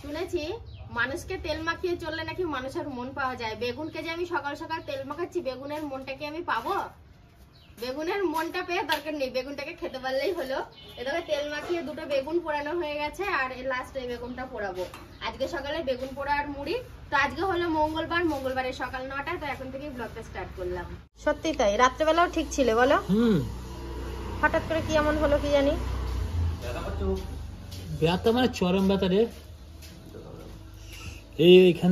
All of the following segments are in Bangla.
শুনেছি মানুষকে তেল মাখিয়ে চললে নাকি মানুষের মন পাওয়া যায়। বেগুনকে যে আমি সকাল সকাল তেল মাখাচ্ছি, বেগুনের মনটাকে আমি পাবো? বেগুনের মনটা পেয়ে দরকার নেই, বেগুনটাকে খেতে পারলেই হলো। এটাকে তেল মাখিয়ে দুটো বেগুন পোড়ানো হয়ে গেছে, আর লাস্ট এই বেগুনটা পোড়াবো। আজকে সকালে বেগুন পোড়া আর মুড়ি। তো আজকে হলো মঙ্গলবার, মঙ্গলবারের সকাল 9টা, তো এখন থেকেই ব্লগটা স্টার্ট করলাম। সত্যি তাই, রাত্রেবেলাও ঠিক ছিল বলো? হঠাৎ করে কি এমন হলো কি জানি। ব্যথা মানে চরম ব্যথা রে, এইখান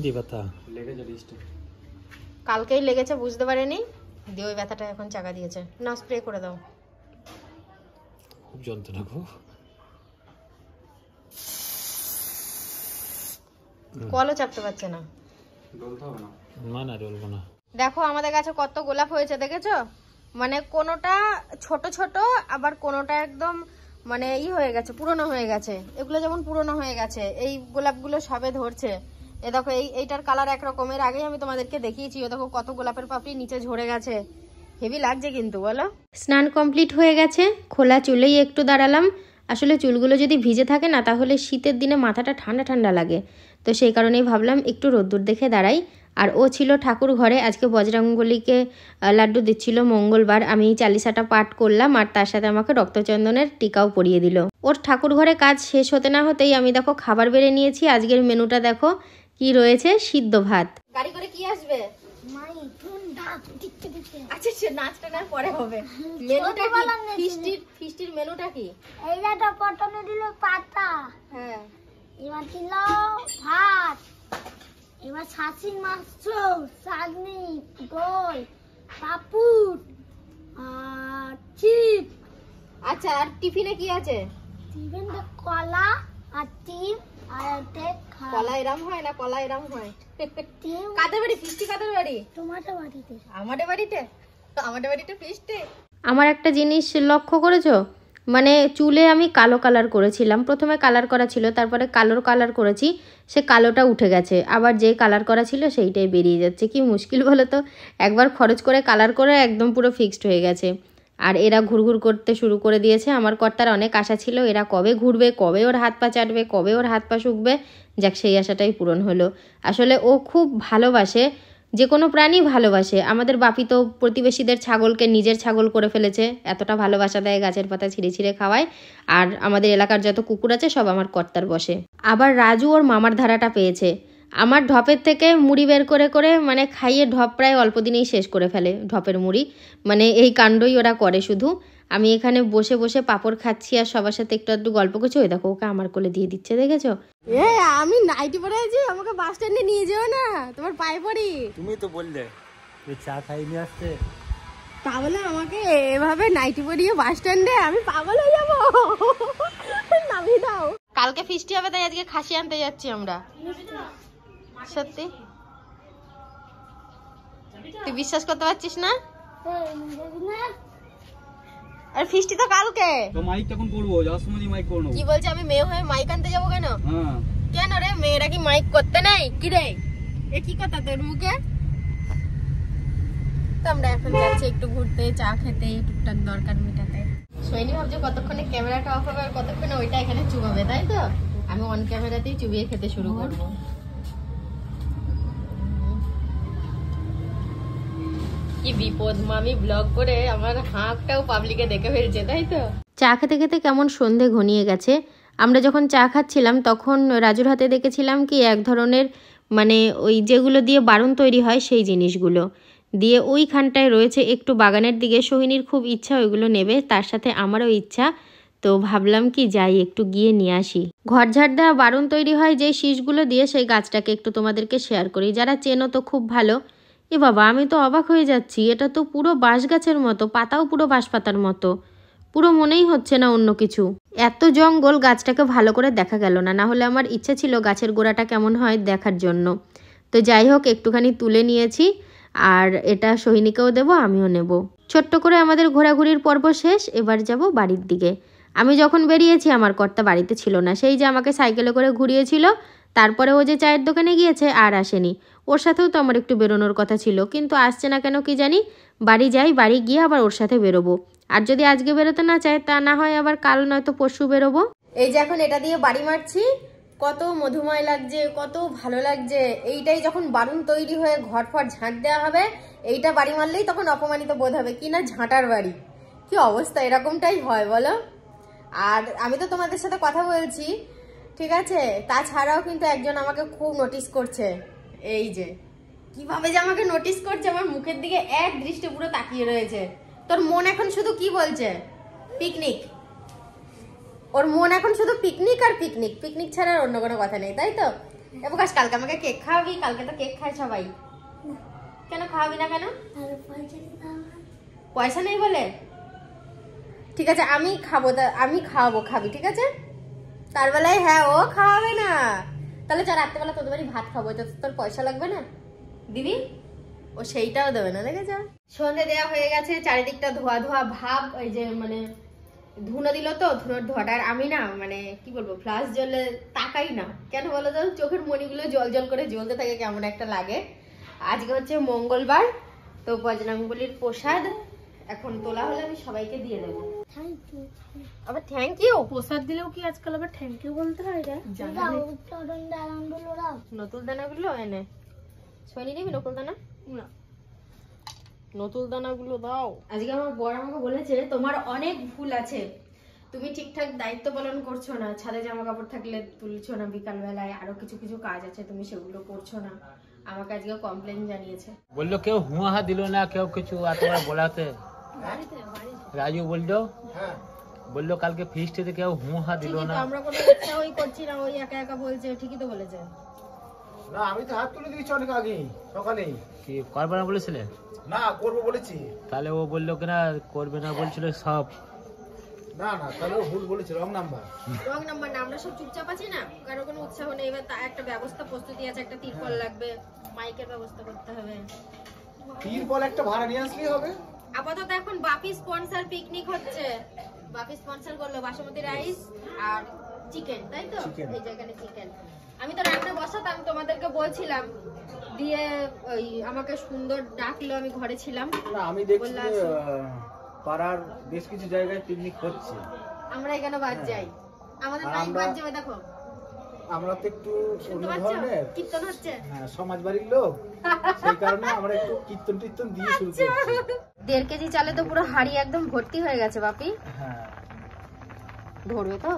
দিয়ে ব্যথা লেগেছে। কালকেই লেগেছে, বুঝতে পারেনি, দিয়ে ওই ব্যথাটা এখন চাকা দিয়েছে। না স্প্রে করে দাও। খুব যন্ত্রণা গো। কলও চাপতে পারছে না। না না ডলবো না। দেখো আমাদের কাছে কত গোলাপ হয়েছে, দেখেছো? মানে কোনোটা ছোট ছোট, আবার কোনোটা একদম মানে হয়ে গেছে, পুরনো হয়ে গেছে। এগুলো যেমন পুরনো হয়ে গেছে, এই গোলাপগুলো সবে ধরছে। এ দেখো এইটার কালার একরকমের, আগেই আমি তোমাদেরকে দেখিয়েছি। ও দেখো কত গোলাপের পাপড়ি নিচে ঝরে গেছে, হেভি লাগছে কিন্তু বলো। স্নান কমপ্লিট হয়ে গেছে, খোলা চুলেই একটু দাঁড়ালাম। আসলে চুলগুলো যদি ভিজে থাকে না, তাহলে শীতের দিনে মাথাটা ঠান্ডা ঠান্ডা লাগে। তো সেই কারণেই ভাবলাম একটু রোদ্দুর দেখে দাঁড়াই। আর ও ছিল ঠাকুর ঘরে, আজকে বজরঙ্গবলীকে লাড্ডু দিচ্ছিল মঙ্গলবার। আমি চালিসাটা পাঠ করলাম, আর তার সাথে আমাকে রক্তচন্দনের টিকাও পরিয়ে দিল। ওর ঠাকুর ঘরে কাজ শেষ হতে না হতেই আমি দেখো খাবার বেড়ে নিয়েছি। আজকের মেনুটা দেখো কি রয়েছে, সিদ্ধ ভাত। গাড়ি করে কি আসবে? আচ্ছা সে নাচটা না পরে হবে। মেনুটা কি? ফিস্টির মেনুটা কি? এইটা পটলে দিল পাতা, হ্যাঁ, এবার দিল ভাত, এবার ছাঁচির মাছ, চাটনি, দই, পাপড় আর চিপ। আচ্ছা, আর টিফিনে কি আছে? টিফিনে কলা আর ডিম আর কলা এরম হয় না, কলা এরম হয়। কাদের বাড়ি ফিস্টি? কাদের বাড়ি? তোমাদের বাড়িতে। আমাদের বাড়িতে? আমাদের বাড়িতে ফিস্টি। আমার একটা জিনিস লক্ষ্য করেছো, মানে চুলে আমি কালো কালার করেছিলাম, প্রথমে কালার করা ছিল, তারপরে কালোর কালার করেছি, সে কালোটা উঠে গেছে, আবার যে কালার করা ছিল সেইটাই বেরিয়ে যাচ্ছে। কি মুশকিল বলো তো, একবার খরচ করে কালার করে একদম পুরো ফিক্সড হয়ে গেছে। আর এরা ঘুরঘুর করতে শুরু করে দিয়েছে। আমার কর্তার অনেক আশা ছিল, এরা কবে ঘুরবে, কবে ওর হাত পা চাটবে, কবে ওর হাত পা শুকবে। যাক, সেই আশাটাই পূরণ হলো। আসলে ও খুব ভালোবাসে, যে কোনো প্রাণী ভালোবাসে। আমাদের বাপি তো প্রতিবেশীদের ছাগলকে নিজের ছাগল করে ফেলেছে, এতটা ভালোবাসা দেয়, গাছের পাতা ছিঁড়ে ছিঁড়ে খাওয়ায়। আর আমাদের এলাকার যত কুকুর আছে সব আমার কর্তার বসে। আবার রাজু ওর মামার ধারাটা পেয়েছে, আমার ঢপের থেকে মুড়ি বের করে করে মানে খাইয়ে ঢপ প্রায় অল্প দিনেই শেষ করে ফেলে, ঢপের মুড়ি। মানে এই কাণ্ডই ওরা করে শুধু। আমি এখানে বসে বসে পাঁপড় খাচ্ছি আর সবার সাথে একটু একটু গল্প করছি। ওই দেখো ওকে আমার কোলে দিয়ে দিচ্ছে, দেখেছো? আমি নাইটি পরে আছি, আমাকে বাস স্ট্যান্ডে নিয়ে যেও না, তোমার পায়ে পড়ি। তুমি তো বললে চা খাই নিয়ে আসতে, তাহলে আমাকে এভাবে নাইটি পরিয়ে বাস স্ট্যান্ডে, আমি পাগল হয়ে যাবো। নামিয়ে দাও। কালকে ফিস্টি হবে, তাই আজকে খাসি আনতে যাচ্ছি আমরা। সত্যি? তুই বিশ্বাস করতে পারছিস না? আর ফিস্টি তো কালকে। তো মাইক তখন করবো, যাওয়ার সময় মাইক করবো। কি বলছে, আমি মেয়ে হয়ে মাইক আনতে যাবো কেন? হ্যাঁ। কেন রে, মেয়েরা কি মাইক করতে নেই? কি রে, এ কি কথা তোর মুখে? তো আমরা এখন যাচ্ছি একটু ঘুরতে, চা খেতে, টুকটাক দরকার মেটাতে। সোহিনী ভাবছে কতক্ষণে ক্যামেরাটা অফ হবে আর কতক্ষণে ওইটা এখানে চুবাবে, তাই তো? আমি অন ক্যামেরাতেই চুবিয়ে খেতে শুরু করবো। কি বিপদ, মামি ব্লগ করে আমার হাঁকটাও পাবলিকে দেখে ফেলছে, তাই তো? চা খেতে খেতে কেমন সন্ধে ঘনিয়ে গেছে। আমরা যখন চা খাচ্ছিলাম তখন রাজুর হাতে দেখেছিলাম কি এক ধরনের মানে ওই যেগুলো দিয়ে বারুন তৈরি হয় সেই জিনিসগুলো দিয়ে ওইখানটায় রয়েছে একটু বাগানের দিকে। সোহিনীর খুব ইচ্ছা ওইগুলো নেবে, তার সাথে আমারও ইচ্ছা। তো ভাবলাম কি যাই একটু গিয়ে নিয়ে আসি। ঘর ঝাড় দেওয়া বারুন তৈরি হয় যে শীষগুলো দিয়ে, সেই গাছটাকে একটু তোমাদেরকে শেয়ার করি, যারা চেনো তো খুব ভালো। এ বাবা, আমি তো অবাক হয়ে যাচ্ছি, এটা তো পুরো বাঁশ গাছের মতো, পাতাও পুরো বাঁশ পাতার মতো, পুরো মনেই হচ্ছে না অন্য কিছু। এত জঙ্গল, গাছটাকে ভালো করে দেখা গেল না, না হলে আমার ইচ্ছে ছিল গাছের গোড়াটা কেমন হয় দেখার জন্য। তো যাই হোক, একটুখানি তুলে নিয়েছি, আর এটা সোহিনীকেও দেবো, আমিও নেব। ছোট্ট করে আমাদের ঘোরাঘুরির পর্ব শেষ, এবার যাব বাড়ির দিকে। আমি যখন বেরিয়েছি আমার কর্তা বাড়িতে ছিল না, সেই যে আমাকে সাইকেলে করে ঘুরিয়েছিল, তারপরে ও যে চায়ের দোকানে গিয়েছে আর আসেনি। ওর সাথেও তো আমার একটু বেরোনোর কথা ছিল, কিন্তু আসছে না কেন কি জানি। বাড়ি যাই, বাড়ি গিয়ে আবার ওর সাথে বেরোবো। আর যদি আজকে বেরোতে না চায়, তা না হয় আবার কাল নয়তো পরশু বেরোবো। এই যে এখন এটা দিয়ে বাড়ি মারছি, কত মধুময় লাগছে, কত ভালো লাগছে। এইটাই যখন বারুণ তৈরি হয়ে ঘর ফর ঝাঁট দেওয়া হবে, এইটা বাড়ি মারলেই তখন অপমানিত বোধ হবে, কি না ঝাঁটার বাড়ি। কি অবস্থা, এরকমটাই হয় বলো। আর আমি তো তোমাদের সাথে কথা বলছি, ঠিক আছে, তাছাড়াও কিন্তু একজন আমাকে খুব নোটিস করছে। এই যে কিভাবে যে আমাকে নোটিস করছে, আমার মুখের দিকে এক দৃষ্টি পুরো তাকিয়ে রয়েছে। তোর মন এখন শুধু কি বলছে? পিকনিক। ওর মন এখন শুধু পিকনিক আর পিকনিক, পিকনিক ছাড়া আর অন্য কোনো কথা নেই, তাই তো? প্রকাশ, কালকে আমাকে কেক খাওয়াবি? কালকে তো কেক খায় সবাই। কেন খাওয়াবি না কেন? পয়সা নেই বলে? ঠিক আছে, আমি খাবো, আমি খাওয়াবো, খাবি, ঠিক আছে? তার বেলায় হ্যাঁ ও খাওয়াবে না, তাহলে চল রাত্রেবেলা তোদের বাড়ি ভাত খাবো, তোর পয়সা লাগবে না দিবি? ও সেইটাও দেবে না, দেখেছ? সন্ধে দেওয়া হয়ে গেছে, চারিদিকটা ধোয়া ধোয়া ভাব। ওই যে মানে ধুনো দিল তো, ধুনোর ধোয়াটার আমি না মানে কি বলবো, ফ্লাশ জ্বলে তাকাই না। কেন বলো তো? চোখের মণিগুলো জল জল করে জ্বলতে থাকে, কেমন একটা লাগে। আজকে হচ্ছে মঙ্গলবার, তো বজরংবলীর প্রসাদ এখন তোলা হলে আমি সবাইকে দিয়ে দেবো। আবার থ্যাংক ইউ? প্রসাদ দিলেও কি আজকাল আবার থ্যাংক ইউ বলতে হয়? নতুন দানাগুলো এনে শনি নিবি, নকুল দানা না, নতুন দানাগুলো দাও। আজকে আমার বড় আমাকে বলেছে তোমার অনেক ভুল আছে, তুমি ঠিকঠাক দায়িত্ব পালন করছো না, ছাদে জামা কাপড় থাকলে তুলছো না, বিকাল বেলায় আরো কিছু কিছু কাজ আছে তুমি সেগুলো করছো না। আমাকে আজকে কমপ্লেন জানিয়েছে। বললো কেউ হুঁহা দিল না, কেউ কিছু এতবার বলাতে। রাজু বললো, বললো কালকে ফিস্টে কেউ হুঁহা দিল না। আমরা কোনো উৎসাহই করছি না, ওই একা একা বলছে। ঠিকই তো বলেছে। না আমি তো হাত তুলে দিয়েছি অনেক আগে, সকালে। কি করবে না বলেছিলে? না করবো বলেছি। তাহলে ও বললো কিনা করবে না বলছিল সব। না না, তাহলে ও ভুল বলেছে, রং নাম্বার। রং নাম্বার না, আমরা সব চুপচাপ আছি না, কারো কোনো উৎসাহ নেই। এবার একটা ব্যবস্থা প্রস্তুতি আছে, একটা তিরপল লাগবে, মাইকের ব্যবস্থা করতে হবে। তিরপল একটা ভাড়া নিয়ে আসলেই হবে। আপাতত এখন বাপি স্পন্সর পিকনিক হচ্ছে, বাপি স্পন্সর করলো বাসমতি রাইস আর চিকেন, তাই তো? এই জায়গায় চিকেন। আমি তো রান্না বসাতাম, তোমাদেরকে বলছিলাম, দিয়ে ওই আমাকে সুন্দর ডাকলো, আমি ঘরে ছিলাম। না আমি দেখছি পাড়ার বেশ কিছু জায়গায় পিকনিক হচ্ছে, আমরা এখানে বাদ যাই, আমাদের মাইক বাদ যাবে। দেখো আমরা তো একটু অন্য ধরনের কীর্তন হচ্ছে, হ্যাঁ সমাজ বাড়ির লোক, সেই কারণে আমরা একটু কীর্তন টির্তন দিয়ে শুরু করছি। 1.5 কেজি চালে তো পুরো হাড়ি একদম ভর্তি হয়ে গেছে বাপি। হ্যাঁ ধরবে তো?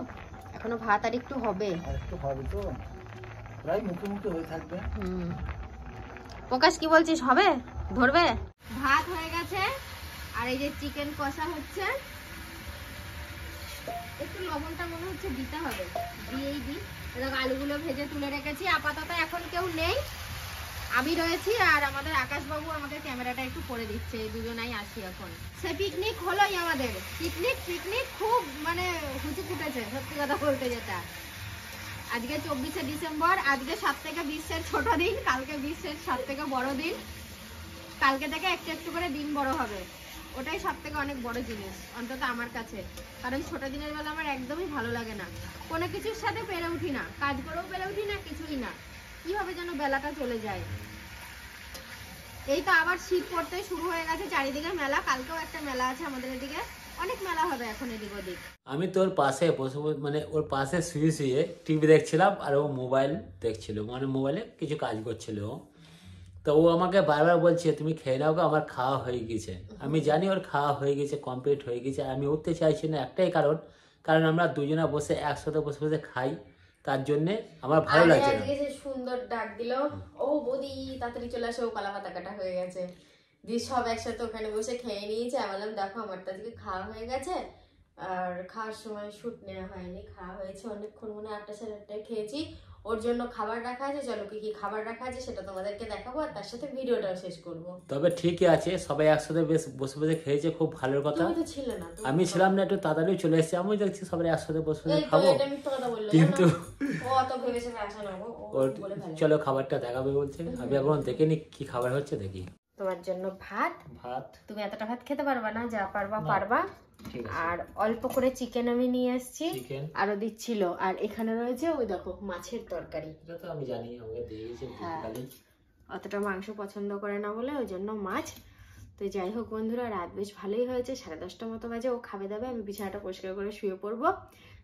এখনো ভাত আর একটু হবে, আর একটু হবে তো, প্রায় মুখে মুখে হয়ে থাকবে। প্রকাশ কি বলছিস, হবে? ধরবে? ভাত হয়ে গেছে, আর এই যে চিকেন কষা হচ্ছে। একটু লবণটা মনে হচ্ছে দিতে হবে, দিয়েই দিই। আলুগুলো ভেজে তুলে রেখেছি। আপাতত এখন কেউ নেই, আমি রয়েছি আর আমাদের আকাশবাবু আমাকে ক্যামেরাটা একটু করে দিচ্ছে, এই দুজনাই আসি এখন। সে পিকনিক হলোই আমাদের, পিকনিক পিকনিক খুব মানে হুচু ফুটেছে সত্যি কথা বলতে। যেটা আজকে 24শে ডিসেম্বর, আজকে 7 থেকে 20 ছোট দিন, কালকে 20 7 থেকে বড় দিন। কালকে থেকে একটু একটু করে দিন বড় হবে, ওটাই সব থেকে অনেক বড় জিনিস অন্তত আমার কাছে। কারণ ছোট দিনের বেলা আমার একদমই ভালো লাগে না, কোনো কিছুর সাথে পেরে উঠি না, কাজ করেও পেরে উঠি না, কিছুই না, কিভাবে যেন বেলাটা চলে যায়। এই তো আবার শীত পড়তে শুরু হয়ে গেছে, চারিদিকে মেলা। কালকেও একটা মেলা আছে আমাদের এদিকে, অনেক মেলা হবে এখন এদিক ওদিক। আমি তোর পাশে বসে মানে ওর পাশে শুয়ে শুয়ে টিভি দেখছিলাম, আর ও মোবাইল দেখছিল, মানে মোবাইলে কিছু কাজ করছিল। তো ও আমাকে বারবার বলছে তুমি খেয়ে নাও গো, আমার খাওয়া হয়ে গেছে। আমি জানি ওর খাওয়া হয়ে গেছে, কমপ্লিট হয়ে গেছে। আমি উঠতে চাইছি না একটাই কারণ আমরা দুজনে বসে একসাথে বসে বসে খাই, তার জন্যে আমার ভালো লাগছে না। সুন্দর ডাক দিল, ও বৌদি তাড়াতাড়ি চলে আসো, কলা পাতা কাটা হয়ে গেছে। দিয়ে সব একসাথে ওখানে বসে খেয়ে নিয়েছে। আমি বললাম দেখো আমার তো আজকে খাওয়া হয়ে গেছে, আর খাওয়ার সময় শুট নেওয়া হয়নি, খাওয়া হয়েছে অনেকক্ষণ, মনে 8টা সাড়ে 8টায় খেয়েছি। ওর জন্য খাবার রাখা আছে, চলো কি কি খাবার রাখা আছে সেটা তোমাদেরকে দেখাবো, আর তার সাথে ভিডিওটাও শেষ করবো। তবে ঠিকই আছে, সবাই একসাথে বেশ বসে বসে খেয়েছে, খুব ভালো কথা। তুমি তো ছিলে না, আমি ছিলাম না, একটু তাড়াতাড়ি চলে এসেছি। আমি দেখছি সবাই একসাথে বসে বসে খাবো, কিন্তু চলো খাবারটা দেখাবে বলছে। আমি এখন দেখে নি কি খাবার হচ্ছে, দেখি। তোমার জন্য ভাত, তুমি এতটা ভাত খেতে পারবা না, যা পারবা পারবা। আর অল্প করে চিকেন আমি নিয়ে আসছি, আরো দিচ্ছিল। আর এখানে রয়েছে ওই দেখো মাছের তরকারি, এটা তো আমি জানি আমাকে দিয়ে গেছে। অতটা মাংস পছন্দ করে না বলে ওই জন্য মাছ। তো যাই হোক বন্ধুরা, রাত বেশ ভালোই হয়েছে, 10:30 মতো বাজে। ও খাবে দাবে, আমি বিছানাটা পরিষ্কার করে শুয়ে পড়বো।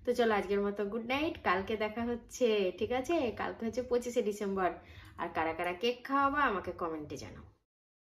তো তো চলো আজকের মতো গুড নাইট, কালকে দেখা হচ্ছে, ঠিক আছে? কালকে হচ্ছে 25শে ডিসেম্বর। আর কারা কারা কেক খাওয়াবা আমাকে কমেন্টে জানাও।